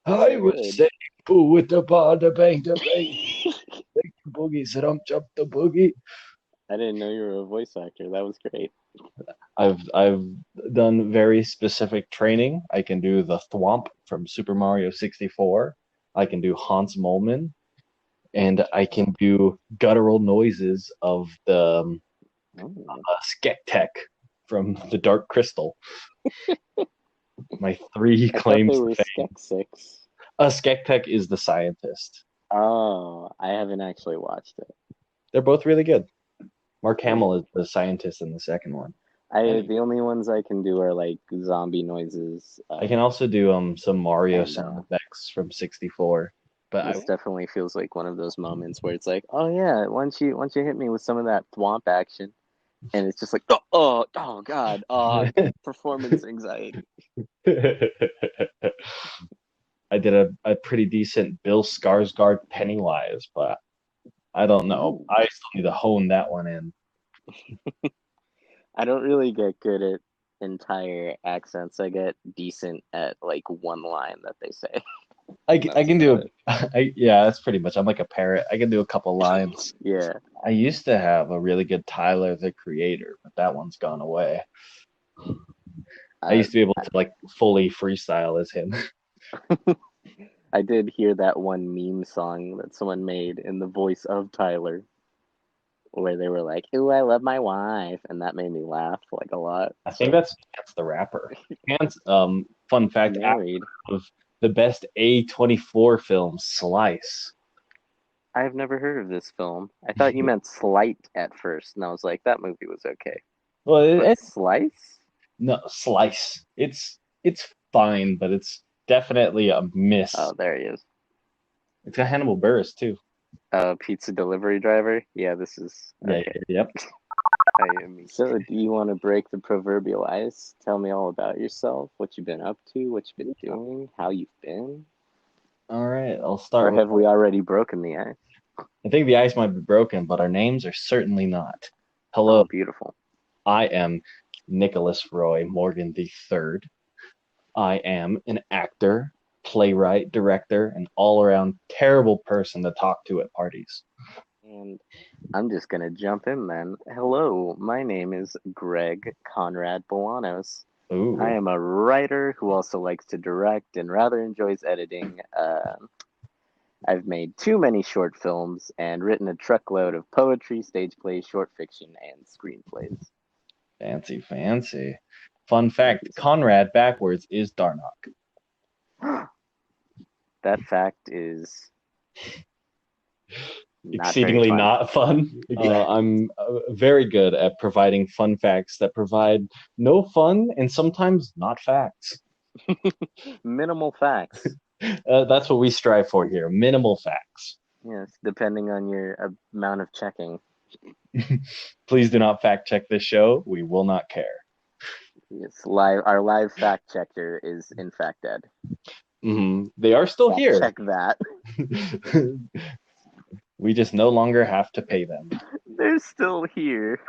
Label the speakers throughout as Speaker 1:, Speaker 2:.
Speaker 1: I was
Speaker 2: Good.
Speaker 1: saying, boo with the bar, the bang, the bang, bang, the boogie, jump the boogie.
Speaker 2: I didn't know you were a voice actor. That was great.
Speaker 1: I've done very specific training. I can do the Thwomp from Super Mario 64. I can do Hans Moleman, and I can do guttural noises of the
Speaker 2: Oh,
Speaker 1: Skektek from the Dark Crystal. My three
Speaker 2: I thought they
Speaker 1: claims to
Speaker 2: were
Speaker 1: fame.
Speaker 2: Skek Six.
Speaker 1: Skektek is the scientist.
Speaker 2: Oh, I haven't actually watched it.
Speaker 1: They're both really good. Mark
Speaker 2: Cool.
Speaker 1: Hamill is the scientist in the second one.
Speaker 2: I
Speaker 1: And
Speaker 2: the only ones I can do are like zombie noises.
Speaker 1: I can also do some Mario
Speaker 2: And
Speaker 1: sound effects from 64. But I
Speaker 2: this definitely feels like one of those moments where it's like, oh yeah, once you hit me with some of that thwomp action, and it's just like, oh god, performance anxiety.
Speaker 1: I did a pretty decent Bill Skarsgård Pennywise, but I don't know.
Speaker 2: Ooh.
Speaker 1: I still need to hone that one in.
Speaker 2: I don't really get good at entire accents. I get decent at like one line that they say, and
Speaker 1: I
Speaker 2: that's
Speaker 1: can
Speaker 2: about
Speaker 1: do
Speaker 2: it.
Speaker 1: yeah, that's pretty much. I'm like a parrot. I can do a couple lines.
Speaker 2: Yeah.
Speaker 1: I used to have a really good Tyler the Creator, but that one's gone away. I
Speaker 2: I
Speaker 1: used to be able to like fully freestyle as him.
Speaker 2: I did hear that one meme song that someone made in the voice of Tyler, where they were like, "Ooh, I love my wife," and that made me laugh like a lot.
Speaker 1: I think
Speaker 2: So
Speaker 1: that's the rapper. Chance, fun fact, actor
Speaker 2: married.
Speaker 1: of the best A24 film, Slice.
Speaker 2: I've never heard of this film. I thought you meant Slight at first, and I was like, that movie was okay.
Speaker 1: Well,
Speaker 2: But Slice?
Speaker 1: no, Slice. It's fine, but it's definitely a miss.
Speaker 2: Oh, there he is.
Speaker 1: It's got Hannibal Buress too.
Speaker 2: Pizza delivery driver. Yeah, this is
Speaker 1: Yeah,
Speaker 2: okay.
Speaker 1: yep.
Speaker 2: I am. So, do you want to break the proverbial ice? Tell me all about yourself, what you've been up to, what you've been doing, how you've been,
Speaker 1: All right, I'll
Speaker 2: or
Speaker 1: start with.
Speaker 2: have we already broken the ice?
Speaker 1: I think the ice might be broken, but our names are certainly not. Hello,
Speaker 2: Oh, beautiful.
Speaker 1: I am Nicholas Roy Morgan III. I am an actor, playwright, director, and all-around terrible person to talk to at parties.
Speaker 2: And I'm just gonna jump in then. Hello, my name is Greg Conrad Bolanos. I
Speaker 1: Ooh,
Speaker 2: am a writer who also likes to direct and rather enjoys editing. I've made too many short films and written a truckload of poetry, stage plays, short fiction, and screenplays.
Speaker 1: fancy, fancy. Fun
Speaker 2: Thank
Speaker 1: fact,
Speaker 2: you so
Speaker 1: Conrad backwards is Darnock.
Speaker 2: much. That fact is not very
Speaker 1: Exceedingly
Speaker 2: fun.
Speaker 1: not fun. I'm very good at providing fun facts that provide no fun and sometimes not facts.
Speaker 2: Minimal facts.
Speaker 1: That's what we strive for here. Minimal facts.
Speaker 2: Yes, depending on your amount of checking.
Speaker 1: Please do not fact check this show. We will not care.
Speaker 2: Yes, live. Our live fact checker is in fact dead.
Speaker 1: They are still
Speaker 2: Fact
Speaker 1: here.
Speaker 2: check that.
Speaker 1: We just no longer have to pay them.
Speaker 2: They're still here.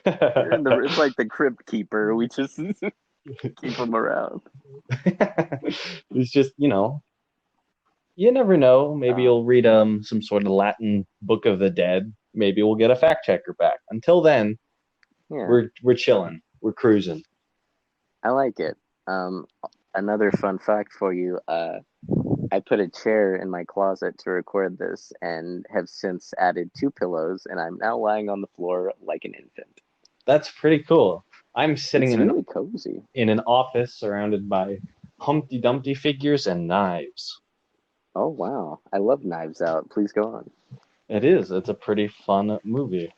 Speaker 2: They're in the. It's like the crypt keeper. We just keep them around.
Speaker 1: It's just, you never know. Maybe
Speaker 2: Uh,
Speaker 1: you'll read some sort of Latin Book of the Dead. Maybe we'll get a fact checker back. Until then,
Speaker 2: yeah,
Speaker 1: we're chilling. We're cruising.
Speaker 2: I like it. Um, Another fun fact for you. I put a chair in my closet to record this, and have since added two pillows, and I'm now lying on the floor like an infant.
Speaker 1: That's pretty cool. I'm sitting
Speaker 2: It's really cozy.
Speaker 1: in an office surrounded by Humpty Dumpty figures and knives.
Speaker 2: Oh wow, I love Knives Out. Please go on.
Speaker 1: It is. It's a pretty fun movie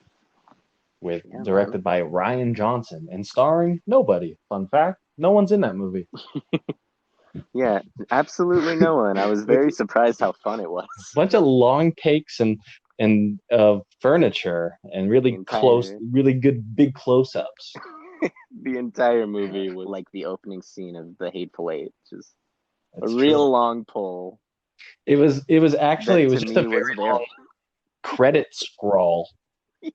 Speaker 1: with
Speaker 2: Yeah, man.
Speaker 1: directed by Ryan Johnson and starring nobody. Fun fact, no one's in that movie.
Speaker 2: Yeah, absolutely no one. I was very surprised how fun it was.
Speaker 1: Bunch of long takes and furniture and
Speaker 2: The entire
Speaker 1: really good big close-ups.
Speaker 2: the entire movie was like the opening scene of The Hateful Eight, just a
Speaker 1: That's true.
Speaker 2: real long pull
Speaker 1: It
Speaker 2: that
Speaker 1: was
Speaker 2: to
Speaker 1: just a
Speaker 2: me was
Speaker 1: very long
Speaker 2: very
Speaker 1: credit scroll. It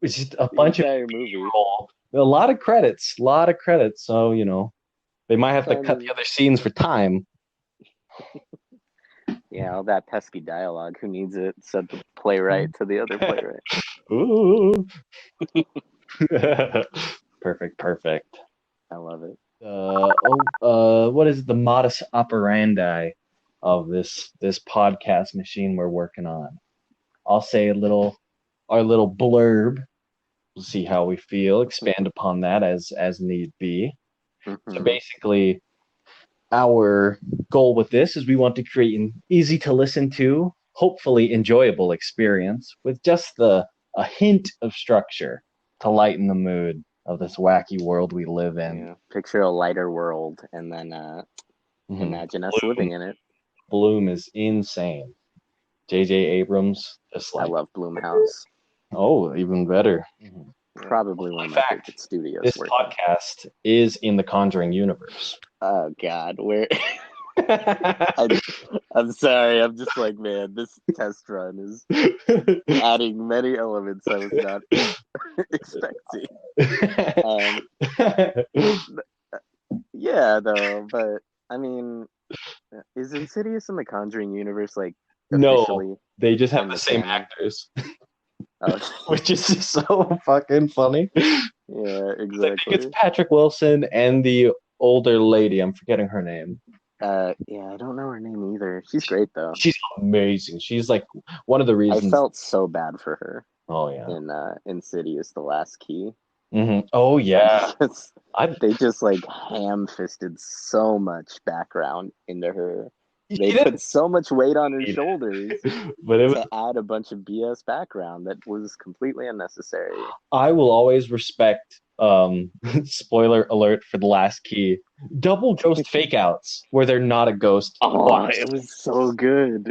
Speaker 1: was just a
Speaker 2: the
Speaker 1: bunch of
Speaker 2: entire movie.
Speaker 1: B-roll. A lot of credits, a lot of credits. So, They might have to
Speaker 2: I
Speaker 1: cut the
Speaker 2: mean,
Speaker 1: other scenes for time.
Speaker 2: yeah, all that pesky dialogue. Who needs it? Said the playwright to the other playwright.
Speaker 1: Ooh. Perfect, perfect.
Speaker 2: I love it.
Speaker 1: What is the modus operandi of this podcast machine we're working on? I'll say our little blurb. We'll see how we feel. Expand upon that as need be. So
Speaker 2: Hmm.
Speaker 1: basically, our goal with this is we want to create an easy to listen to, hopefully enjoyable experience with just a hint of structure to lighten the mood of this wacky world we live in.
Speaker 2: Yeah. Picture a lighter world, and then
Speaker 1: Mhm.
Speaker 2: imagine us living in it.
Speaker 1: Bloom is insane. J.J. Abrams, just
Speaker 2: I
Speaker 1: like,
Speaker 2: love Bloomhouse.
Speaker 1: oh, even better. Mhm.
Speaker 2: Probably one
Speaker 1: Fun
Speaker 2: of my
Speaker 1: fact,
Speaker 2: favorite studios
Speaker 1: this
Speaker 2: to work at.
Speaker 1: podcast is in the Conjuring universe.
Speaker 2: Oh God, where I, I'm sorry. I'm just like, man, this test run is adding many elements I was not expecting. Um, yeah, though, but I mean, is Insidious in the Conjuring universe like
Speaker 1: No,
Speaker 2: officially
Speaker 1: they just have
Speaker 2: in
Speaker 1: the
Speaker 2: the
Speaker 1: same
Speaker 2: canon?
Speaker 1: actors,
Speaker 2: Oh,
Speaker 1: which is just so fucking funny.
Speaker 2: yeah,
Speaker 1: I think it's
Speaker 2: exactly.
Speaker 1: Patrick Wilson and the older lady. I'm forgetting her name.
Speaker 2: Yeah, I don't know her name either. She's great though.
Speaker 1: She's amazing. She's like one of the
Speaker 2: I
Speaker 1: reasons.
Speaker 2: felt so bad for her
Speaker 1: Oh yeah.
Speaker 2: in Insidious: The Last Key
Speaker 1: Oh yeah.
Speaker 2: because
Speaker 1: I
Speaker 2: they just like ham-fisted so much background into her.
Speaker 1: she
Speaker 2: They
Speaker 1: didn't
Speaker 2: put so much weight on her
Speaker 1: need
Speaker 2: shoulders
Speaker 1: it, but it was.
Speaker 2: to add a bunch of BS background that was completely unnecessary.
Speaker 1: I will always respect. Spoiler alert for the last key. Double ghost fake outs where they're not a ghost
Speaker 2: Oh,
Speaker 1: twice.
Speaker 2: it was so good.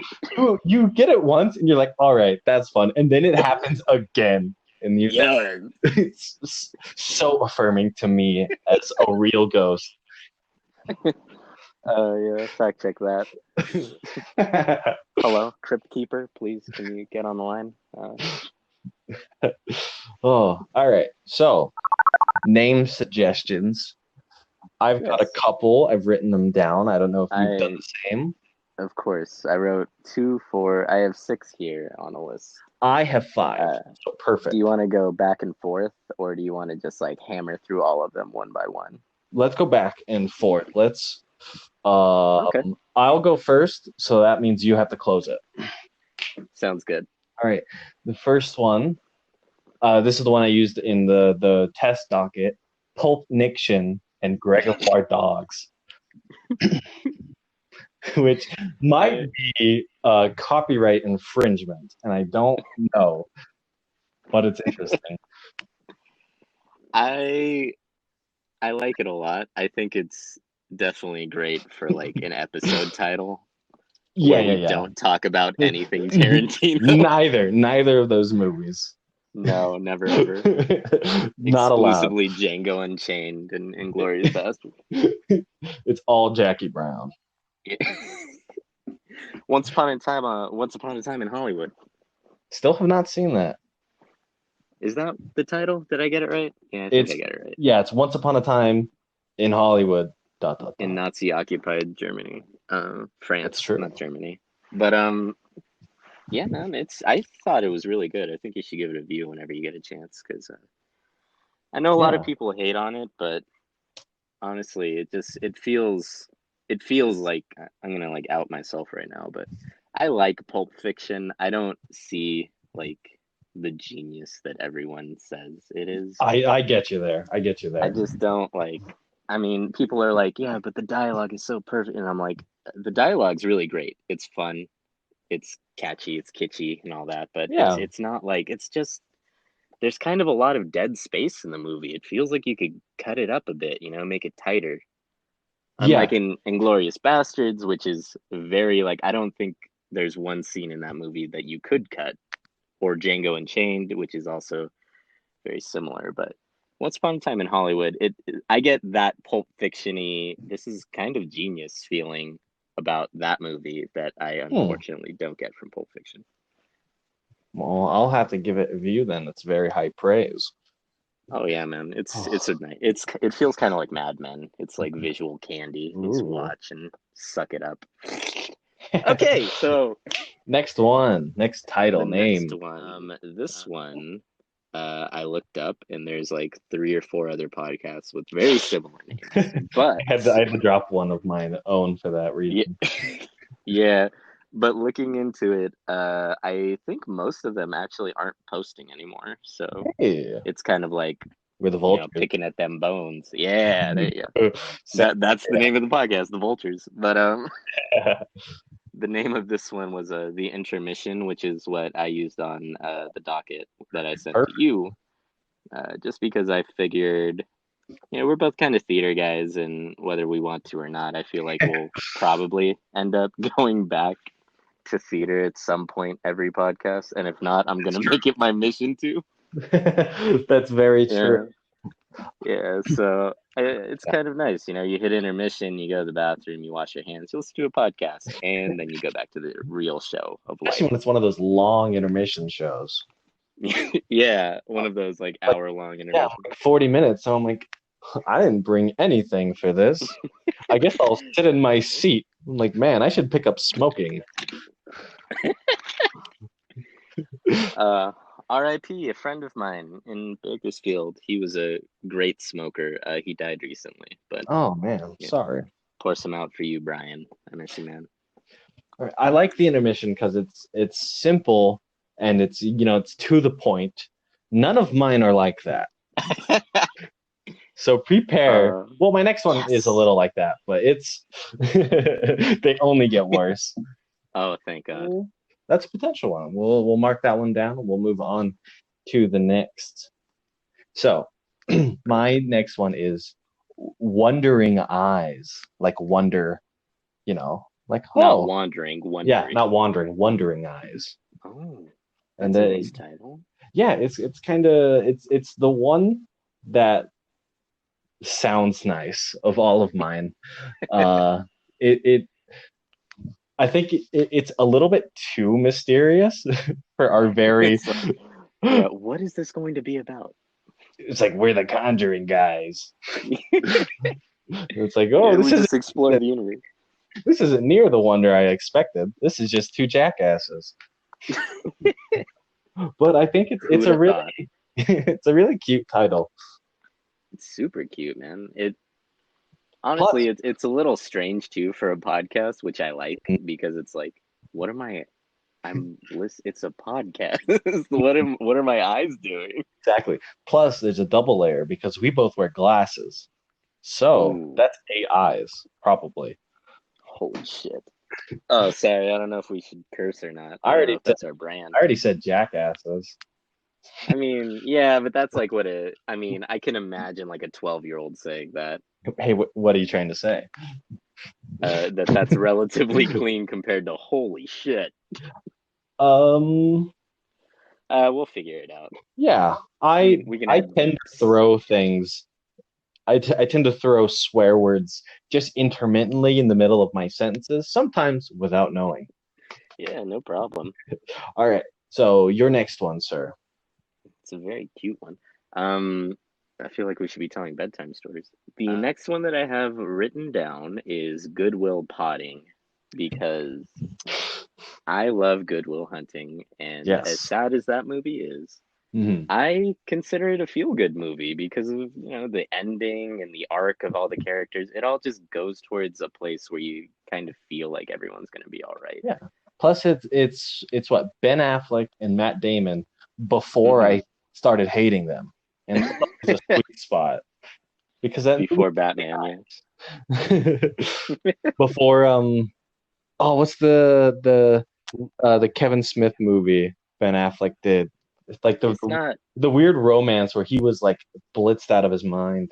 Speaker 1: You get it once and you're like, all right, that's fun, and then it happens again, and you
Speaker 2: Yeah.
Speaker 1: it's so affirming to me as a real ghost.
Speaker 2: Yeah, fact check that. Hello, Crypt Keeper, please can you get on the line?
Speaker 1: Oh, all right. So, name suggestions. I've got a
Speaker 2: Yes.
Speaker 1: couple. I've written them down. I don't know if you've done
Speaker 2: I
Speaker 1: the same.
Speaker 2: Of course I wrote two, four. I have six here on a list.
Speaker 1: I have five.
Speaker 2: Uh,
Speaker 1: So
Speaker 2: do you
Speaker 1: perfect.
Speaker 2: want to go back and forth, or do you want to just like hammer through all of them one by one?
Speaker 1: Let's go back and forth.
Speaker 2: Okay,
Speaker 1: I'll go first, so that means you have to close it.
Speaker 2: sounds good.
Speaker 1: All right. The first one, this is the one I used in the test docket. Pulp Niction and Gregoire Dogs, which might
Speaker 2: I
Speaker 1: be copyright infringement, and I don't know, but it's interesting.
Speaker 2: I I like it a lot. I think it's definitely great for like an episode title
Speaker 1: Yeah,
Speaker 2: where
Speaker 1: yeah,
Speaker 2: we
Speaker 1: yeah.
Speaker 2: don't talk about anything Tarantino.
Speaker 1: Neither of those movies.
Speaker 2: No, never ever.
Speaker 1: Not allowed.
Speaker 2: Exclusively Django Unchained and Inglorious Bastard.
Speaker 1: It's all Jackie Brown.
Speaker 2: Once upon a time in Hollywood.
Speaker 1: Still have not seen that.
Speaker 2: Is that the title? Did I get it right? Yeah, I think I
Speaker 1: It's
Speaker 2: got it right.
Speaker 1: yeah, it's Once Upon a Time in Hollywood. Dot dot
Speaker 2: In
Speaker 1: dot.
Speaker 2: Nazi occupied Germany,
Speaker 1: That's
Speaker 2: France,
Speaker 1: true.
Speaker 2: not Germany. But yeah, man, I thought it was really good. I think you should give it a view whenever you get a chance because I know a lot of
Speaker 1: Yeah.
Speaker 2: people hate on it, but honestly, it feels like I'm gonna like out myself right now, but I like Pulp Fiction. I don't see like the genius that everyone says it is.
Speaker 1: I get you there. I get you
Speaker 2: I
Speaker 1: there.
Speaker 2: just don't like. I mean, people are like, yeah, but the dialogue is so perfect, and I'm like, the dialogue's really great. It's fun, it's catchy, it's kitschy, and all that. But it's
Speaker 1: Yeah.
Speaker 2: it's not like it's just there's kind of a lot of dead space in the movie. It feels like you could cut it up a bit, make it tighter. Unlike
Speaker 1: Yeah.
Speaker 2: in Inglorious Bastards, which is very like I don't think there's one scene in that movie that you could cut, or Django Unchained, which is also very similar. But Once Upon a Time in Hollywood, I get that Pulp Fiction-y, this is kind of genius feeling about that movie that I
Speaker 1: Hmm.
Speaker 2: unfortunately don't get from Pulp Fiction.
Speaker 1: Well, I'll have to give it a view then. It's very high praise.
Speaker 2: Oh yeah, man. It's
Speaker 1: Oh,
Speaker 2: a nice. It feels kind of like Mad Men. It's like visual candy. You just
Speaker 1: ooh.
Speaker 2: watch and suck it up. Okay, so
Speaker 1: Next one, next
Speaker 2: the
Speaker 1: title
Speaker 2: next
Speaker 1: name.
Speaker 2: one, this one, I looked up and there's like three or four other podcasts with very similar names, but
Speaker 1: I had to drop one of my own for that
Speaker 2: yeah,
Speaker 1: reason.
Speaker 2: yeah. But looking into it, I think most of them actually aren't posting anymore. So
Speaker 1: Hey,
Speaker 2: it's kind of like,
Speaker 1: we're the vultures.
Speaker 2: picking at them bones. Yeah, there you go.
Speaker 1: Sa-
Speaker 2: That's the name of the podcast, the Vultures. But the name of this one was the intermission, which is what I used on the docket that I sent to
Speaker 1: Perfect.
Speaker 2: you. Just because I figured, we're both kind of theater guys, and whether we want to or not, I feel like we'll probably end up going back to theater at some point every podcast. And if not, I'm gonna make it my mission to.
Speaker 1: That's very true.
Speaker 2: Yeah. Yeah, so it's kind of nice. You hit intermission, you go to the bathroom, you wash your hands, you listen to a podcast, and then you go back to the real show of
Speaker 1: Especially
Speaker 2: life.
Speaker 1: when it's one of those long intermission shows.
Speaker 2: Yeah, one of those like
Speaker 1: Like,
Speaker 2: hour-long
Speaker 1: yeah,
Speaker 2: intermissions.
Speaker 1: like 40 minutes. So I'm like, I didn't bring anything for this. I guess I'll sit in my seat. I'm like, man, I should pick up smoking.
Speaker 2: Uh, RIP, a friend of mine in Bakersfield. He was a great smoker. He died recently, but
Speaker 1: Oh man, I'm
Speaker 2: yeah,
Speaker 1: sorry.
Speaker 2: pour some out for you, Brian. I miss you, man.
Speaker 1: All right, I like the intermission because it's simple and it's to the point. None of mine are like that. So prepare.
Speaker 2: uh,
Speaker 1: Well, my next one is a
Speaker 2: yes.
Speaker 1: little like that, but it's they only get worse.
Speaker 2: Oh, thank God.
Speaker 1: Well, that's a potential one. We'll mark that one down and we'll move on to the next. So my next one is wondering eyes, like wonder, like
Speaker 2: Not
Speaker 1: oh
Speaker 2: wandering,
Speaker 1: yeah,
Speaker 2: wondering.
Speaker 1: not wandering, wondering eyes.
Speaker 2: Oh,
Speaker 1: And
Speaker 2: that's a
Speaker 1: then
Speaker 2: nice title.
Speaker 1: yeah, it's kind of it's the one that sounds nice of all of mine. Uh, it I think it's a little bit too mysterious for our very.
Speaker 2: It's like, yeah, what is this going to be about?
Speaker 1: It's like we're the Conjuring guys. It's like,
Speaker 2: Yeah,
Speaker 1: oh,
Speaker 2: we just explore the universe.
Speaker 1: this isn't near the wonder I expected. This is just two jackasses. But I think
Speaker 2: Who
Speaker 1: it's
Speaker 2: would
Speaker 1: a
Speaker 2: have
Speaker 1: really
Speaker 2: thought?
Speaker 1: it's a really cute title.
Speaker 2: It's super cute, man.
Speaker 1: Plus,
Speaker 2: Honestly, it's a little strange too for a podcast, which I like because it's like, what am I? It's a podcast. What are my eyes doing?
Speaker 1: exactly. Plus, there's a double layer because we both wear glasses. So
Speaker 2: Ooh,
Speaker 1: that's eight eyes, probably.
Speaker 2: holy shit. Oh, sorry. I don't know if we should curse or not.
Speaker 1: I
Speaker 2: I don't know
Speaker 1: already
Speaker 2: if
Speaker 1: said
Speaker 2: that's our brand.
Speaker 1: I already said jackasses.
Speaker 2: I mean, yeah, but that's like I mean, I can imagine like a 12-year-old saying that.
Speaker 1: Hey, what are you trying to say?
Speaker 2: That's relatively clean compared to holy shit.
Speaker 1: Um,
Speaker 2: We'll figure it out.
Speaker 1: yeah,
Speaker 2: We can
Speaker 1: I
Speaker 2: add
Speaker 1: tend to
Speaker 2: beeps.
Speaker 1: throw things. I tend to throw swear words just intermittently in the middle of my sentences, sometimes without knowing.
Speaker 2: Yeah, no problem.
Speaker 1: All right, so your next one, sir.
Speaker 2: It's a very cute one. Um, I feel like we should be telling bedtime stories. The next one that I have written down is Goodwill Potting because I love Goodwill Hunting, and as
Speaker 1: Yes.
Speaker 2: sad as that movie is,
Speaker 1: Hmm.
Speaker 2: I consider it a feel-good movie because of, the ending and the arc of all the characters. It all just goes towards a place where you kind of feel like everyone's going to be all right.
Speaker 1: Yeah. Plus, it's what Ben Affleck and Matt Damon before
Speaker 2: Mm-hmm.
Speaker 1: I started hating them, and it's a sweet spot because that movie
Speaker 2: Before Batman, yeah.
Speaker 1: before oh, what's the Kevin Smith movie Ben Affleck did? It's like
Speaker 2: It's not,
Speaker 1: the weird romance where he was like blitzed out of his mind.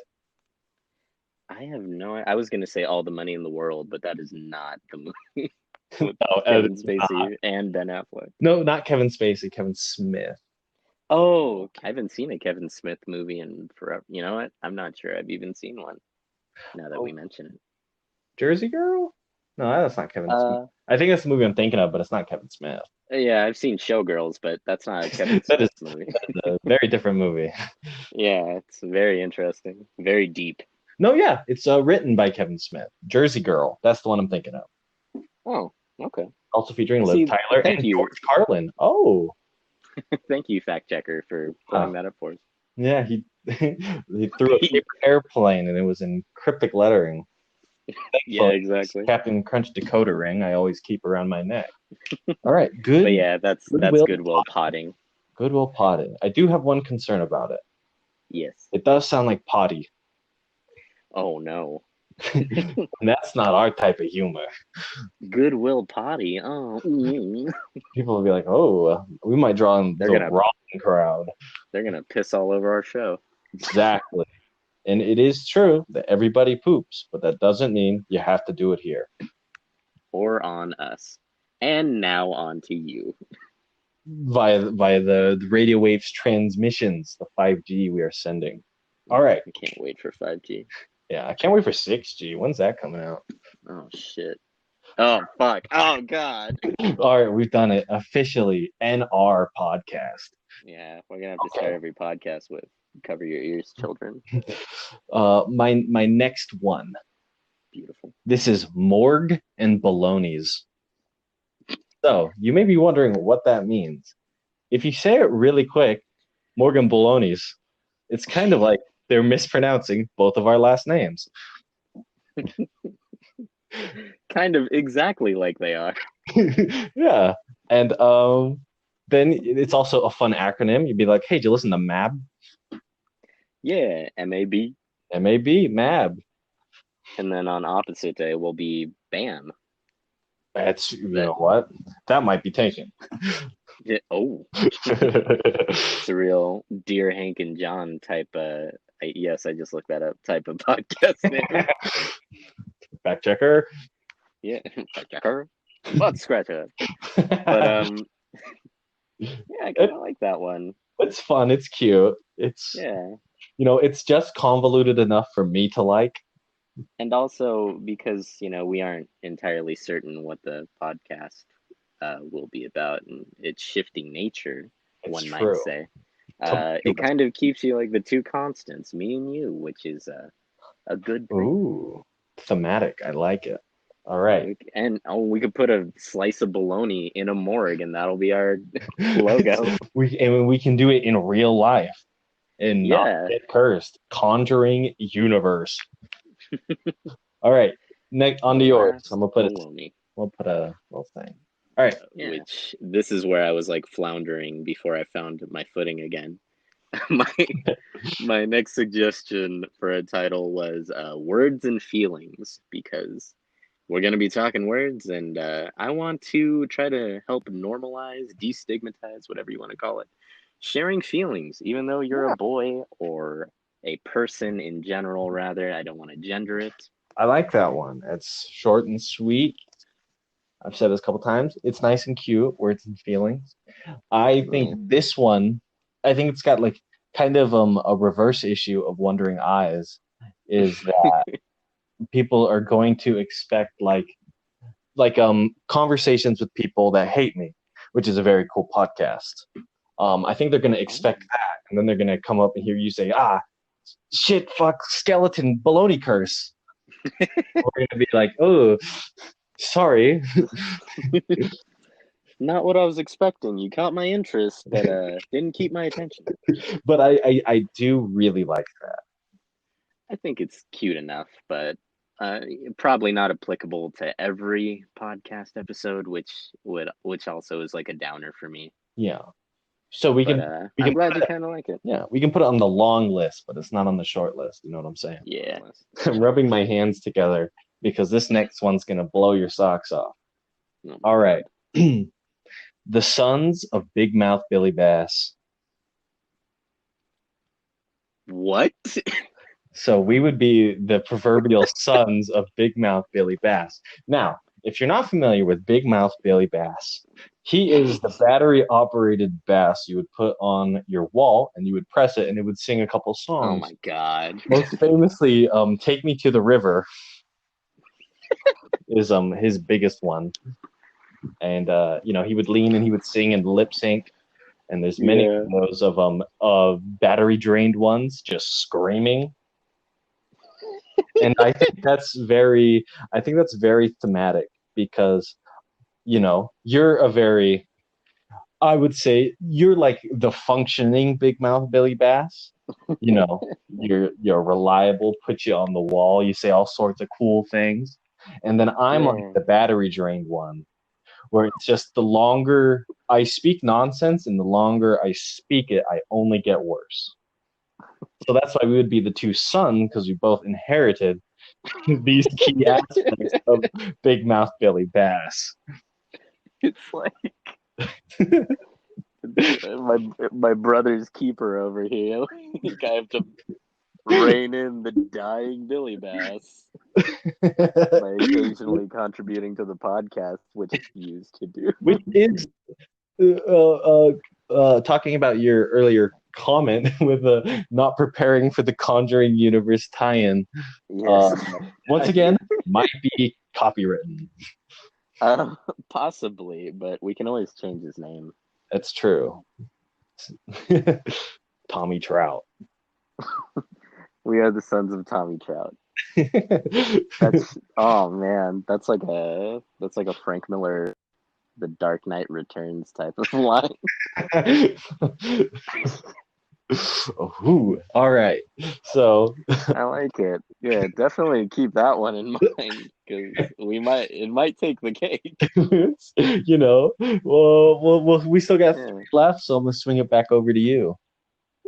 Speaker 2: I have no, I was going to say All the Money in the World, but that is not the movie with
Speaker 1: No,
Speaker 2: Kevin
Speaker 1: it's not.
Speaker 2: Spacey and Ben Affleck.
Speaker 1: No, not Kevin Spacey, Kevin Smith.
Speaker 2: Oh, I haven't seen a Kevin Smith movie in forever. You know what? I'm not sure I've even seen one now that we
Speaker 1: Oh,
Speaker 2: mention it.
Speaker 1: Jersey Girl? No, that's not Kevin Smith.
Speaker 2: Uh,
Speaker 1: I think that's the movie I'm thinking of, but it's not Kevin Smith.
Speaker 2: yeah, I've seen Showgirls, but that's not a Kevin
Speaker 1: That is
Speaker 2: Smith movie.
Speaker 1: a very different movie.
Speaker 2: Yeah, it's very interesting, very deep.
Speaker 1: No, yeah, it's written by Kevin Smith. Jersey Girl. That's the one I'm thinking of.
Speaker 2: Oh, okay.
Speaker 1: Also featuring Liv
Speaker 2: See,
Speaker 1: Tyler
Speaker 2: thank
Speaker 1: and
Speaker 2: you,
Speaker 1: George Carlin. Oh,
Speaker 2: thank you, fact checker, for
Speaker 1: huh.
Speaker 2: pulling that up for us.
Speaker 1: Yeah, he he threw a paper airplane and it was in cryptic lettering.
Speaker 2: Yeah,
Speaker 1: Thankfully, it's
Speaker 2: exactly.
Speaker 1: Captain Crunch decoder ring I always keep around my neck. All right,
Speaker 2: But yeah, that's
Speaker 1: goodwill,
Speaker 2: Goodwill potting.
Speaker 1: goodwill potting. I do have one concern about it.
Speaker 2: Yes.
Speaker 1: It does sound like potty,
Speaker 2: Oh no.
Speaker 1: and that's not our type of humor.
Speaker 2: Goodwill potty. Oh,
Speaker 1: People will be like, "Oh, we might draw in
Speaker 2: they're
Speaker 1: the
Speaker 2: gonna
Speaker 1: wrong crowd."
Speaker 2: they're gonna piss all over our show.
Speaker 1: Exactly. And it is true that everybody poops, but that doesn't mean you have to do it here.
Speaker 2: Or on us. And now on to you.
Speaker 1: Via the radio waves transmissions, the 5G we are sending. All right.
Speaker 2: I can't wait for 5G.
Speaker 1: Yeah, I can't wait for 6G. When's that coming out?
Speaker 2: Oh shit. Oh fuck. Oh god.
Speaker 1: All right, we've done it officially. NR podcast.
Speaker 2: Yeah, we're gonna have to start every podcast with cover your ears, children.
Speaker 1: My next one.
Speaker 2: Beautiful.
Speaker 1: This is Morgue and Bolognas. So you may be wondering what that means. If you say it really quick, Morgan Bolognas, it's kind of like they're mispronouncing both of our last names.
Speaker 2: Kind of exactly like they are.
Speaker 1: Yeah. And then it's also a fun acronym. You'd be like, hey, did you listen to MAB?
Speaker 2: Yeah, MAB.
Speaker 1: MAB, MAB.
Speaker 2: And then on opposite day will be BAM.
Speaker 1: That's, you know what? That might be taken.
Speaker 2: Yeah, oh, it's a real Dear Hank and John type. Yes, I just looked that up. Type of podcast name.
Speaker 1: Fact checker.
Speaker 2: Yeah, fact checker, butt scratcher. But yeah, I kind of like that one.
Speaker 1: It's fun. It's cute. It's
Speaker 2: Yeah,
Speaker 1: it's just convoluted enough for me to like.
Speaker 2: and also because we aren't entirely certain what the podcast will be about and its shifting nature,
Speaker 1: It's
Speaker 2: one might
Speaker 1: true.
Speaker 2: say. It kind of keeps you like the two constants, me and you, which is a good thing.
Speaker 1: Ooh, thematic. I like it. All right.
Speaker 2: And we could put a slice of bologna in a morgue, and that'll be our logo.
Speaker 1: we can do it in real life and not get cursed. Conjuring universe. All right. Next on to yours. I'm gonna put
Speaker 2: bologna.
Speaker 1: We'll put a little thing. All right.
Speaker 2: Which this is where I was like floundering before I found my footing again. my next suggestion for a title was words and feelings, because we're going to be talking words, and I want to try to help normalize, destigmatize, whatever you want to call it, sharing feelings, even though you're a boy or a person in general. Rather, I don't want to gender it.
Speaker 1: I like that one. It's short and sweet. I've said this a couple times. It's nice and cute, words and feelings. I think this one, I think it's got like kind of a reverse issue of Wandering Eyes, is that people are going to expect like conversations with people that hate me, which is a very cool podcast. I think they're going to expect that, and then they're going to come up and hear you say, shit, fuck, skeleton, baloney curse. We're going to be like, oh, sorry.
Speaker 2: Not what I was expecting. You caught my interest, but didn't keep my attention.
Speaker 1: But I do really like that.
Speaker 2: I think it's cute enough, but probably not applicable to every podcast episode, which also is like a downer for me.
Speaker 1: Yeah. So we can
Speaker 2: I'm glad you kind of like it.
Speaker 1: Yeah, we can put it on the long list, but it's not on the short list. You know what I'm saying?
Speaker 2: Yeah.
Speaker 1: I'm rubbing my hands together because this next one's going to blow your socks off.
Speaker 2: Oh,
Speaker 1: all right. The Sons of Big Mouth Billy Bass.
Speaker 2: What?
Speaker 1: So we would be the proverbial sons of Big Mouth Billy Bass. Now, if you're not familiar with Big Mouth Billy Bass, he is the battery-operated bass you would put on your wall, and you would press it, and it would sing a couple songs.
Speaker 2: Oh, my God.
Speaker 1: Most famously, Take Me to the River. is his biggest one, and he would lean and he would sing and lip sync, and there's many
Speaker 2: Yeah.
Speaker 1: videos of battery drained ones just screaming, and I think that's very thematic because you're a very, I would say you're like the functioning big mouth Billy Bass. You're reliable, put you on the wall, you say all sorts of cool things. And then I'm like
Speaker 2: Yeah.
Speaker 1: the battery drained one, where it's just the longer I speak nonsense and the longer I speak it, I only get worse. So that's why we would be the two sons, because we both inherited these key aspects of Big Mouth Billy Bass.
Speaker 2: It's like my brother's keeper over here. Like I have to rein in the dying Billy Bass by occasionally contributing to the podcast, which it's used to do.
Speaker 1: Which is talking about your earlier comment with not preparing for the Conjuring universe tie-in.
Speaker 2: Yes.
Speaker 1: Once again, might be copywritten.
Speaker 2: Possibly, but we can always change his name.
Speaker 1: That's true. Tommy Trout.
Speaker 2: We are the sons of Tommy Trout. That's oh man, that's like a Frank Miller, The Dark Knight Returns type of line.
Speaker 1: Ooh, all right. So
Speaker 2: I like it. Yeah, definitely keep that one in mind because it might take the cake.
Speaker 1: we still got
Speaker 2: Yeah.
Speaker 1: three left, so I'm gonna swing it back over to you.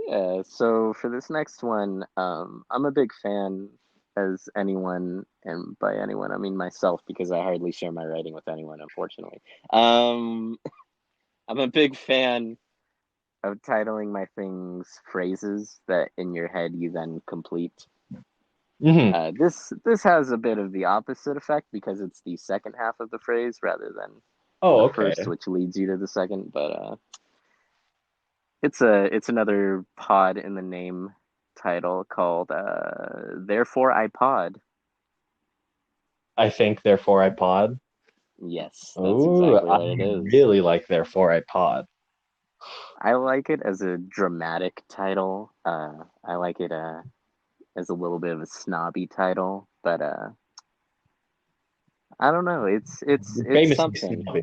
Speaker 2: Yeah, so for this next one, I'm a big fan, as anyone, and by anyone I mean myself, because I hardly share my writing with anyone, unfortunately. Um, I'm a big fan of titling my things phrases that in your head you then complete.
Speaker 1: Mm-hmm.
Speaker 2: This has a bit of the opposite effect because it's the second half of the phrase rather than
Speaker 1: Oh,
Speaker 2: the
Speaker 1: okay.
Speaker 2: first, which leads you to the second. But it's another pod in the name title called Therefore I Pod.
Speaker 1: I think, therefore I pod.
Speaker 2: Yes, that's
Speaker 1: Oh,
Speaker 2: exactly
Speaker 1: I
Speaker 2: what it is.
Speaker 1: really like therefore I pod.
Speaker 2: I like it as a dramatic title. I like it as a little bit of a snobby title, but I don't know. It's
Speaker 1: Famously
Speaker 2: something.
Speaker 1: snobby.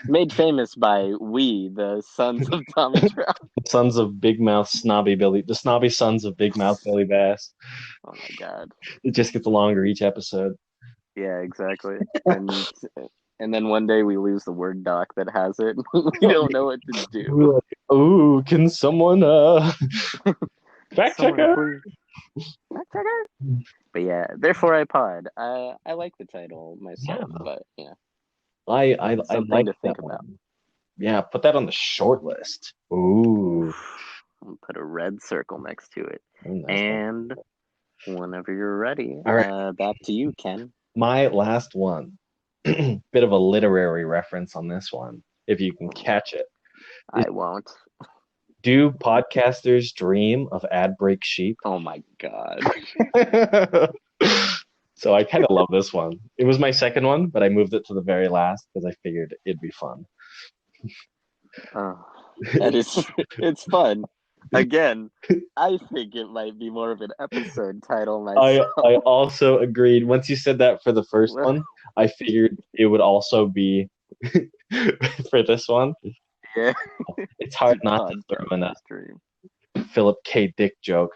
Speaker 2: Made famous by we, the sons of Tommy Trout.
Speaker 1: Sons of Big Mouth Snobby Billy, the snobby sons of Big Mouth Billy Bass.
Speaker 2: Oh my god.
Speaker 1: It just gets longer each episode.
Speaker 2: Yeah, exactly. And then one day we lose the Word doc that has it. We don't know what to
Speaker 1: We're
Speaker 2: do.
Speaker 1: like, ooh, can someone fact
Speaker 2: Someone
Speaker 1: checker?
Speaker 2: please. But yeah, therefore I pod. I like the title
Speaker 1: Yeah,
Speaker 2: myself, but yeah,
Speaker 1: I
Speaker 2: something
Speaker 1: like
Speaker 2: to
Speaker 1: that
Speaker 2: think about.
Speaker 1: one. Yeah, put that on the short list. Ooh,
Speaker 2: Oof. I'll put a red circle next to it.
Speaker 1: nice.
Speaker 2: And whenever you're ready,
Speaker 1: All right,
Speaker 2: back to you, Ken.
Speaker 1: my last one. Bit of a literary reference on this one, if you can catch it.
Speaker 2: I won't.
Speaker 1: Do podcasters dream of ad break sheep?
Speaker 2: Oh my god.
Speaker 1: So I kind of love this one. It was my second one, but I moved it to the very last because I figured it'd be fun.
Speaker 2: Oh, that is, it's fun. Again, I think it might be more of an episode title myself.
Speaker 1: I also agreed. Once you said that for the first one, I figured it would also be for this one.
Speaker 2: Yeah.
Speaker 1: It's hard not to throw in a
Speaker 2: Dream.
Speaker 1: Philip K. Dick joke.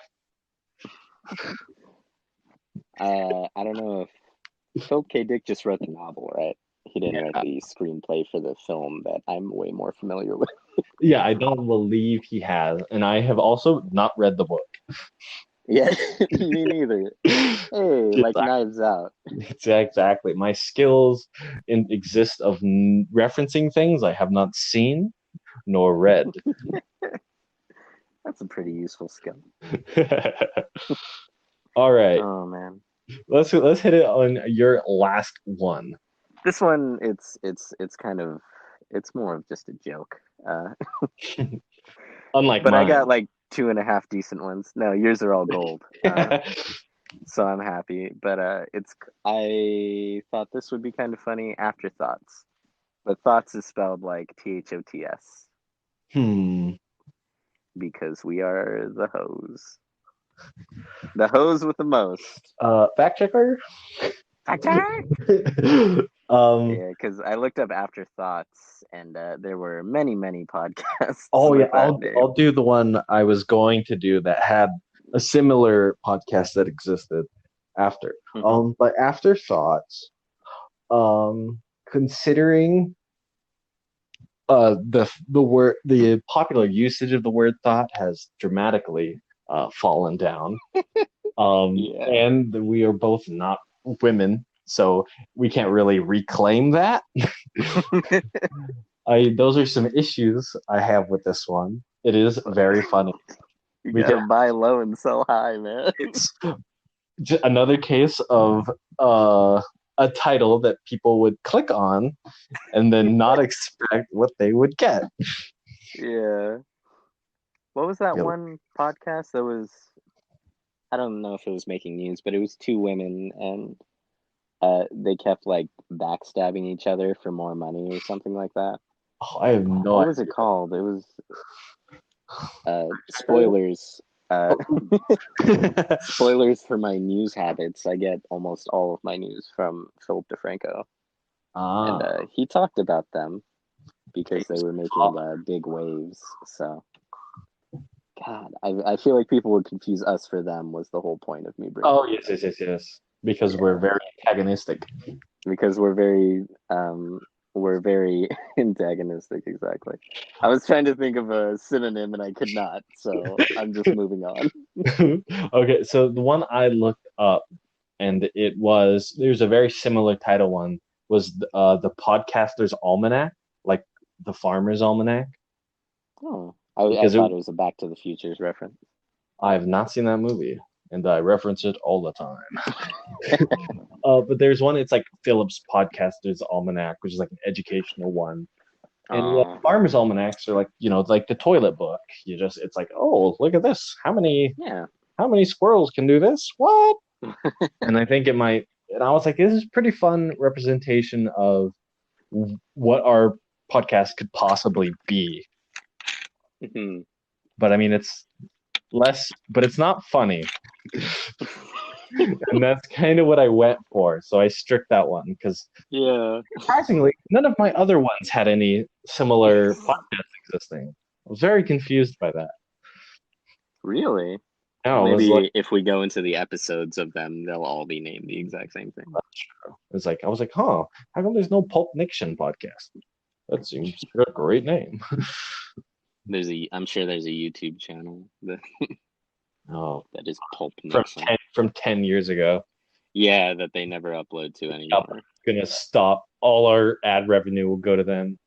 Speaker 2: I don't know if Philip K. Dick just wrote the novel, right? He didn't write the screenplay for the film that I'm way more familiar with.
Speaker 1: Yeah, I don't believe he has, and I have also not read the book.
Speaker 2: Yeah, me neither. Hey, like Knives Out.
Speaker 1: Exactly. My skills exist of referencing things I have not seen nor read.
Speaker 2: That's a pretty useful skill.
Speaker 1: All right.
Speaker 2: Oh man.
Speaker 1: Let's hit it on your last one.
Speaker 2: This one, it's kind of, it's more of just a joke.
Speaker 1: Unlike
Speaker 2: but
Speaker 1: mine.
Speaker 2: I got like 2.5 decent ones. No, yours are all gold. So I'm happy. But I thought this would be kind of funny. Afterthoughts, but thoughts is spelled like THOTS
Speaker 1: Hmm.
Speaker 2: because we are the hose with the most.
Speaker 1: Fact checker.
Speaker 2: Fact check.
Speaker 1: um.
Speaker 2: Yeah, because I looked up afterthoughts, and there were many podcasts
Speaker 1: Oh yeah,
Speaker 2: with that
Speaker 1: I'll
Speaker 2: name.
Speaker 1: do the one I was going to do that had a similar podcast that existed after.
Speaker 2: Hmm.
Speaker 1: But after thoughts, considering the popular usage of the word thought has dramatically fallen down.
Speaker 2: Yeah.
Speaker 1: And we are both not women, so we can't really reclaim that. I Those are some issues I have with this one. It is very funny.
Speaker 2: You
Speaker 1: We can
Speaker 2: gotta buy low and sell high, man.
Speaker 1: It's another case of a title that people would click on and then not expect what they would get.
Speaker 2: Yeah. What was that one podcast that was? I don't know if it was making news, but it was two women, and they kept like backstabbing each other for more money or something like that.
Speaker 1: Oh, I have no
Speaker 2: What was it called? It was
Speaker 1: idea.
Speaker 2: spoilers. Uh, spoilers for my news habits. I get almost all of my news from Philip DeFranco, and
Speaker 1: Ah,
Speaker 2: he talked about them because they
Speaker 1: famous
Speaker 2: were making
Speaker 1: pop.
Speaker 2: big waves. So, God, I feel like people would confuse us for them. Was the whole point of me bringing
Speaker 1: Oh
Speaker 2: it
Speaker 1: yes,
Speaker 2: up?
Speaker 1: yes, yes, yes. Because we're
Speaker 2: Yeah,
Speaker 1: very antagonistic.
Speaker 2: because we're very antagonistic. Exactly. I was trying to think of a synonym and I could not, so I'm just moving on.
Speaker 1: Okay, so the one I looked up, and there's a very similar title one, was the Podcaster's Almanac, like the Farmer's Almanac,
Speaker 2: Oh, I
Speaker 1: because
Speaker 2: thought it was a Back to the Future's reference.
Speaker 1: I have not seen that movie, and I reference it all the time. But there's one, it's like Philip's Podcaster's Almanac, which is like an educational one. And
Speaker 2: Oh,
Speaker 1: farmers' almanacs are like, like the toilet book. It's like, oh, look at this.
Speaker 2: yeah.
Speaker 1: How many squirrels can do this? What? And I think it might. And I was like, this is pretty fun representation of what our podcast could possibly be.
Speaker 2: Mhm.
Speaker 1: But I mean, it's less, but it's not funny. And that's kind of what I went for. So I strict that one because
Speaker 2: Yeah.
Speaker 1: surprisingly, none of my other ones had any similar podcasts existing. I was very confused by that.
Speaker 2: Really? Well,
Speaker 1: No, it was like,
Speaker 2: maybe if we go into the episodes of them, they'll all be named the exact same thing.
Speaker 1: I was like, huh, how come there's no Pulp Fiction podcast? That seems like a great name.
Speaker 2: I'm sure there's a YouTube channel that
Speaker 1: Oh,
Speaker 2: that is Pulp Nixon.
Speaker 1: from 10 years ago.
Speaker 2: Yeah, that they never upload to
Speaker 1: Yep,
Speaker 2: anymore.
Speaker 1: gonna stop. All our ad revenue will go to them.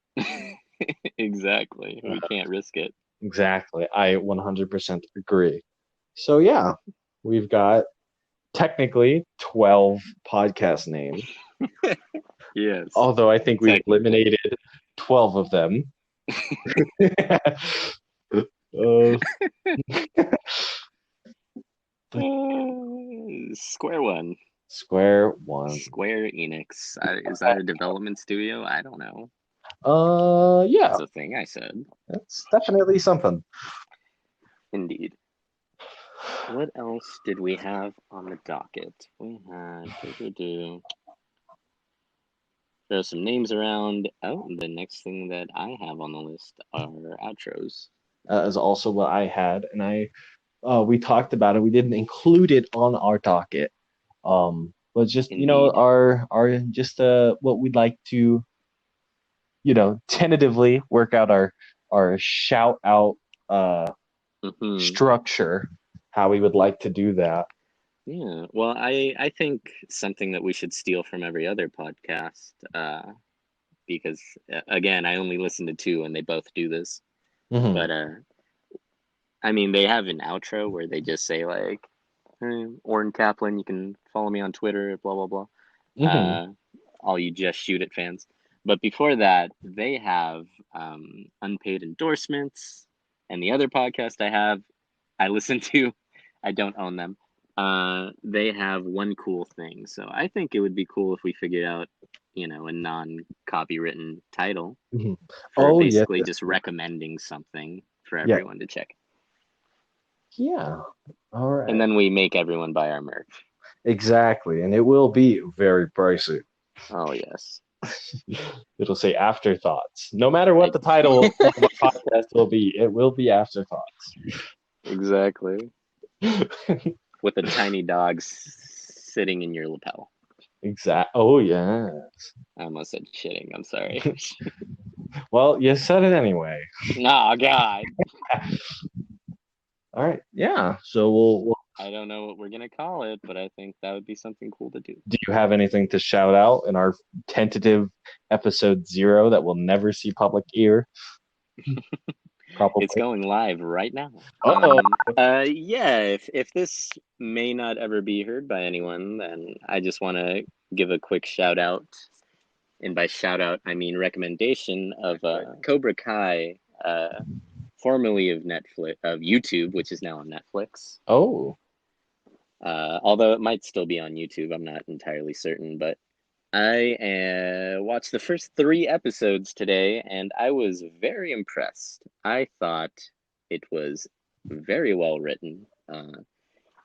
Speaker 2: Exactly. We can't risk it.
Speaker 1: Exactly. I 100% agree. So yeah, we've got technically 12 podcast names,
Speaker 2: Yes,
Speaker 1: although I think we've
Speaker 2: technically.
Speaker 1: eliminated 12 of them. uh, but
Speaker 2: Square One.
Speaker 1: Square One.
Speaker 2: Square Enix. Is that a development studio? I don't know.
Speaker 1: Yeah,
Speaker 2: That's a thing I said.
Speaker 1: that's definitely something.
Speaker 2: Indeed. What else did we have on the docket? We had throw some names around. Oh, the next thing that I have on the list are outros.
Speaker 1: Is also what I had, and we talked about it. We didn't include it on our docket. But just
Speaker 2: Indeed.
Speaker 1: our just what we'd like to tentatively work out our shout out
Speaker 2: Hmm.
Speaker 1: structure, how we would like to do that.
Speaker 2: Yeah. Well, I think something that we should steal from every other podcast, because again, I only listen to two and they both do this.
Speaker 1: Hmm.
Speaker 2: But I mean, they have an outro where they just say like, hey, Orrin Kaplan, you can follow me on Twitter, blah blah blah.
Speaker 1: Hmm.
Speaker 2: All you Just Shoot It fans. But before that, they have unpaid endorsements, and the other podcast I listen to, I don't own them, They have one cool thing. So I think it would be cool if we figured out, a non-copywritten title
Speaker 1: Mhm.
Speaker 2: for
Speaker 1: Oh yeah,
Speaker 2: basically just recommending something for
Speaker 1: yeah,
Speaker 2: everyone to check.
Speaker 1: yeah. All
Speaker 2: And
Speaker 1: right,
Speaker 2: then we make everyone buy our merch.
Speaker 1: exactly, and it will be very pricey.
Speaker 2: Oh, yes.
Speaker 1: It'll say afterthoughts. No matter what
Speaker 2: E-
Speaker 1: the title of the podcast will be, it will be afterthoughts.
Speaker 2: Exactly. With a tiny dog sitting in your lapel.
Speaker 1: Exact. Oh yeah.
Speaker 2: I almost said shitting. I'm sorry.
Speaker 1: Well, you said it anyway.
Speaker 2: Oh, God.
Speaker 1: All right. Yeah. So we'll.
Speaker 2: I don't know what we're going to call it, but I think that would be something cool to do.
Speaker 1: Do you have anything to shout out in our tentative episode 0 that will never see public ear?
Speaker 2: It's
Speaker 1: Probably.
Speaker 2: going live right now.
Speaker 1: Uh-oh.
Speaker 2: Yeah, if this may not ever be heard by anyone, then I just want to give a quick shout out, and by shout out I mean recommendation of Cobra Kai, formerly of YouTube, which is now on Netflix.
Speaker 1: Oh.
Speaker 2: Although it might still be on YouTube, I'm not entirely certain, but I watched the first 3 episodes today, and I was very impressed. I thought it was very well written.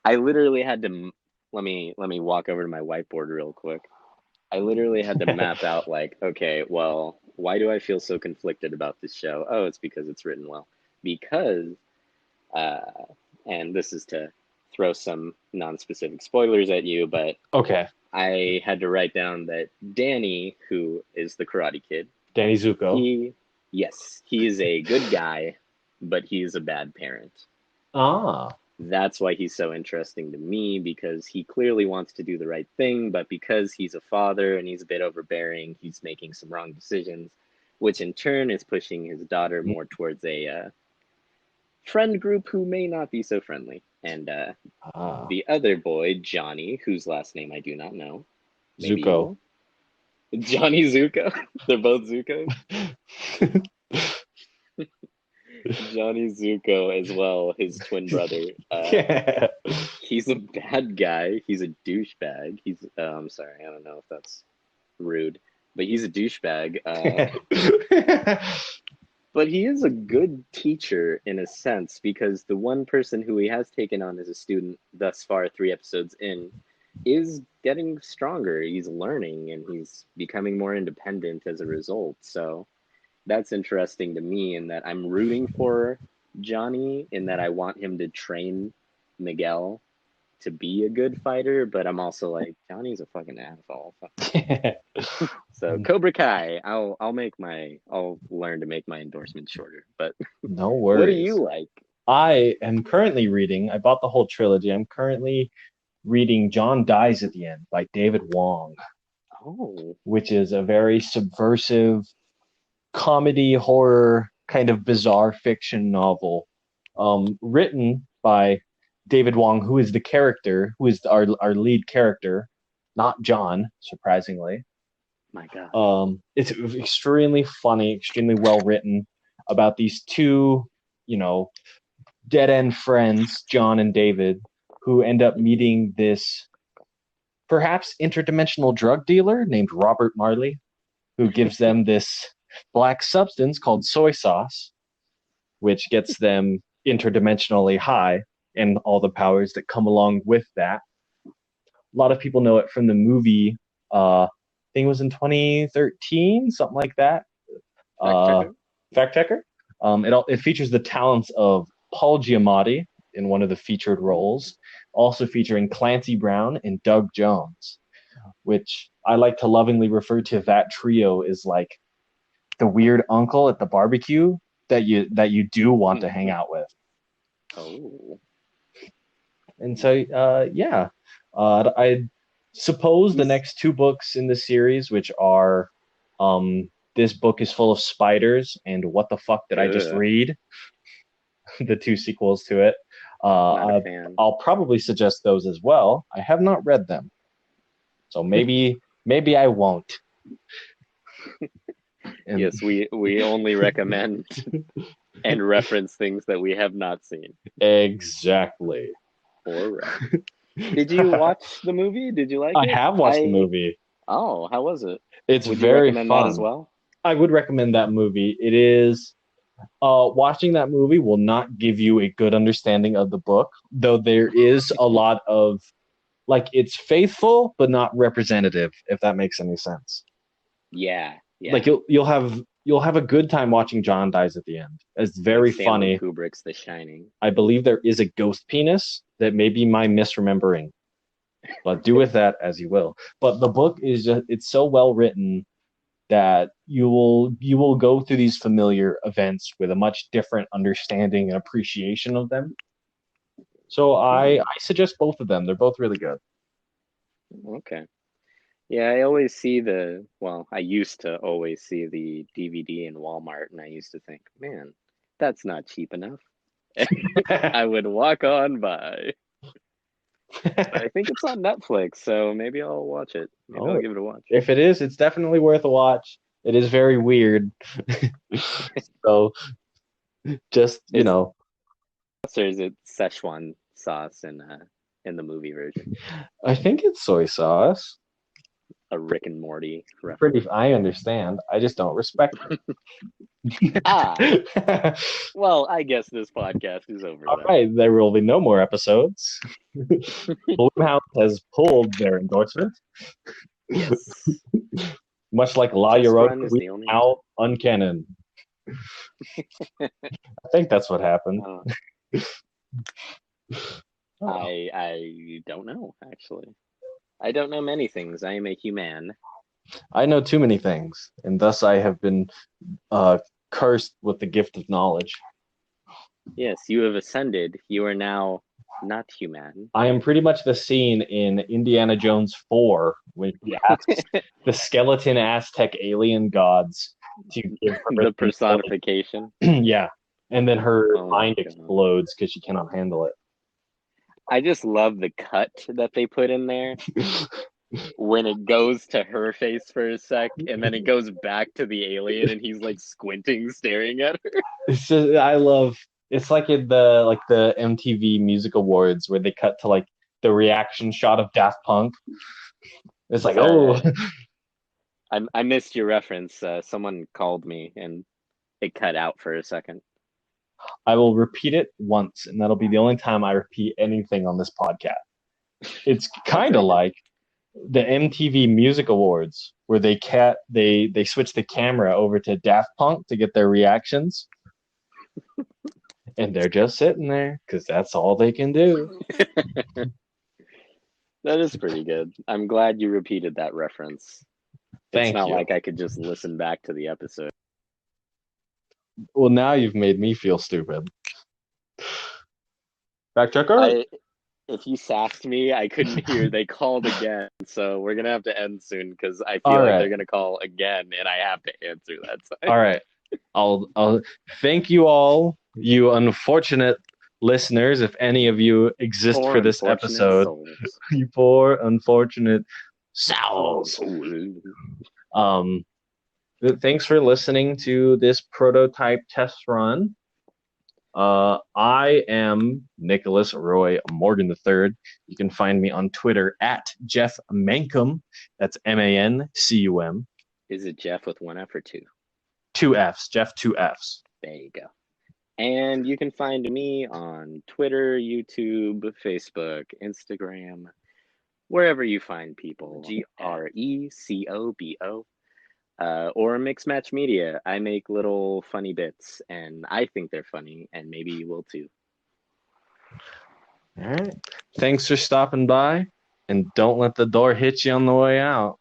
Speaker 2: I literally had to let me walk over to my whiteboard real quick. I literally had to map out like, okay, well, why do I feel so conflicted about this show? Oh, it's because it's written well. Because, uh, and this is to throw some non-specific spoilers at you, but
Speaker 1: Okay.
Speaker 2: I had to write down that Danny, who is the Karate Kid,
Speaker 1: Danny Zuko.
Speaker 2: yes, he is a good guy, but he is a bad parent.
Speaker 1: Ah.
Speaker 2: That's why he's so interesting to me, because he clearly wants to do the right thing, but because he's a father and he's a bit overbearing, he's making some wrong decisions, which in turn is pushing his daughter more towards a friend group who may not be so friendly. And
Speaker 1: Ah.
Speaker 2: the other boy, Johnny, whose last name I do not know, maybe you
Speaker 1: Zuko.
Speaker 2: will. Johnny Zuko. They're both Zuko. Johnny Zuko as well, his twin brother.
Speaker 1: Yeah.
Speaker 2: He's a bad guy. He's a douchebag. I'm sorry, I don't know if that's rude, but he's a douchebag. But he is a good teacher in a sense, because the one person who he has taken on as a student thus far, 3 episodes in, is getting stronger. He's learning and he's becoming more independent as a result. So that's interesting to me, in that I'm rooting for Johnny, in that I want him to train Miguel to be a good fighter, but I'm also like, Johnny's a fucking asshole. So Cobra Kai, I'll learn to make my endorsement shorter. But
Speaker 1: No
Speaker 2: what do
Speaker 1: worries.
Speaker 2: you like?
Speaker 1: I am currently reading, I bought the whole trilogy. I'm currently reading John Dies at the End by David Wong,
Speaker 2: Oh,
Speaker 1: which is a very subversive comedy, horror, kind of bizarre fiction novel, written by David Wong, who is the character, who is our lead character, not John, surprisingly.
Speaker 2: my God.
Speaker 1: It's extremely funny, extremely well written about these two, you know, dead end friends, John and David, who end up meeting this perhaps interdimensional drug dealer named Robert Marley, who gives them this black substance called soy sauce, which gets them interdimensionally high and all the powers that come along with that. A lot of people know it from the movie. I think it was in 2013, something like that.
Speaker 2: Fact
Speaker 1: Uh,
Speaker 2: checker?
Speaker 1: Fact checker. It features the talents of Paul Giamatti in one of the featured roles, also featuring Clancy Brown and Doug Jones, which I like to lovingly refer to that trio as like the weird uncle at the barbecue that you do want to hang out with.
Speaker 2: Oh.
Speaker 1: And so yeah, I suppose the
Speaker 2: He's
Speaker 1: next two books in the series, which are this book is full of spiders and what the fuck did I just
Speaker 2: ugh,
Speaker 1: read? The two sequels to it.
Speaker 2: not a fan.
Speaker 1: I'll probably suggest those as well. I have not read them, so maybe I won't. And
Speaker 2: Yes, we only recommend and reference things that we have not seen
Speaker 1: exactly.
Speaker 2: or read. Did you watch the movie? Did you like
Speaker 1: I
Speaker 2: it?
Speaker 1: have watched the movie.
Speaker 2: How was it?
Speaker 1: It's
Speaker 2: Would you
Speaker 1: very
Speaker 2: recommend that as
Speaker 1: fun.
Speaker 2: well?
Speaker 1: I would recommend that movie. It is watching that movie will not give you a good understanding of the book, though there is a lot of like it's faithful but not representative, if that makes any sense.
Speaker 2: Yeah,
Speaker 1: Like
Speaker 2: yeah.
Speaker 1: you'll have a good time watching John dies at the end. It's
Speaker 2: Like
Speaker 1: very
Speaker 2: Stanley
Speaker 1: funny.
Speaker 2: Kubrick's The Shining.
Speaker 1: I believe there is a ghost penis that may be my misremembering, but do with that as you will. But the book is just it's so well written that you will go through these familiar events with a much different understanding and appreciation of them. So
Speaker 2: Hmm.
Speaker 1: I suggest both of them. They're both really good.
Speaker 2: Okay. Yeah, I used to always see the DVD in Walmart, and I used to think, man, that's not cheap enough. I would walk on by. But I think it's on Netflix, so maybe I'll watch it. Maybe I'll
Speaker 1: Oh,
Speaker 2: give it a watch.
Speaker 1: if it is, it's definitely worth a watch. It is very weird. So just, you
Speaker 2: Is
Speaker 1: know,
Speaker 2: or is it Szechuan sauce in the movie version?
Speaker 1: I think it's soy sauce.
Speaker 2: A Rick and Morty reference.
Speaker 1: Pretty, I understand. I just don't respect
Speaker 2: Ah,
Speaker 1: it.
Speaker 2: well, I guess this podcast is over
Speaker 1: All
Speaker 2: then.
Speaker 1: right, there will be no more episodes. Blumhouse has pulled their endorsement.
Speaker 2: Yes.
Speaker 1: Much like La
Speaker 2: Test
Speaker 1: Llorona,
Speaker 2: run is
Speaker 1: we
Speaker 2: the only
Speaker 1: are
Speaker 2: option.
Speaker 1: now uncanon. I think that's what happened.
Speaker 2: Uh,
Speaker 1: Oh.
Speaker 2: I don't know, actually. I don't know many things. I am a human.
Speaker 1: I know too many things, and thus I have been uh, cursed with the gift of knowledge.
Speaker 2: Yes, you have ascended. You are now not human.
Speaker 1: I am pretty much the scene in Indiana Jones 4 when he asks the skeleton Aztec alien gods to give her
Speaker 2: The
Speaker 1: the
Speaker 2: personification.
Speaker 1: yeah, and then her
Speaker 2: Oh my
Speaker 1: mind
Speaker 2: god.
Speaker 1: explodes because she cannot handle
Speaker 2: I just love the cut that they put in there
Speaker 1: it.
Speaker 2: when it goes to her face for a sec and then it goes back to the alien and he's like squinting, staring at her.
Speaker 1: It's just I love it's like the MTV Music Awards where they cut to like the reaction shot of Daft Punk. It's like, oh,
Speaker 2: Sorry, I missed your reference. Someone called me and it cut out for a second.
Speaker 1: I will repeat it once, and that'll be the only time I repeat anything on this podcast. It's
Speaker 2: I'll
Speaker 1: kind of
Speaker 2: take it.
Speaker 1: like the MTV Music Awards where they switch the camera over to Daft Punk to get their reactions, and they're just sitting there because that's all they can do.
Speaker 2: That is pretty good. I'm glad you repeated that reference. It's
Speaker 1: Thank
Speaker 2: not
Speaker 1: you.
Speaker 2: like I could just listen back to the episode.
Speaker 1: Well, now you've made me feel stupid. Fact checker.
Speaker 2: I If you sassed me, I couldn't hear they called again. So we're gonna have to end soon because I
Speaker 1: All
Speaker 2: feel like
Speaker 1: right.
Speaker 2: they're gonna call again and I have to answer that time.
Speaker 1: All right. I'll thank you all, you unfortunate listeners, if any of you exist
Speaker 2: Poor
Speaker 1: for this
Speaker 2: unfortunate
Speaker 1: episode.
Speaker 2: souls.
Speaker 1: You poor unfortunate
Speaker 2: Souls.
Speaker 1: souls. Um, thanks for listening to this prototype test run. I am Nicholas Roy Morgan III. You can find me on Twitter at Jeff Mankum. That's Mancum.
Speaker 2: Is it Jeff with one F or two?
Speaker 1: Two F's. Jeff, two F's.
Speaker 2: There you go. And you can find me on Twitter, YouTube, Facebook, Instagram, wherever you find people. GRECOBO. Or Mix Match Media. I make little funny bits, and I think they're funny, and maybe you will too.
Speaker 1: All right. Thanks for stopping by, and don't let the door hit you on the way out.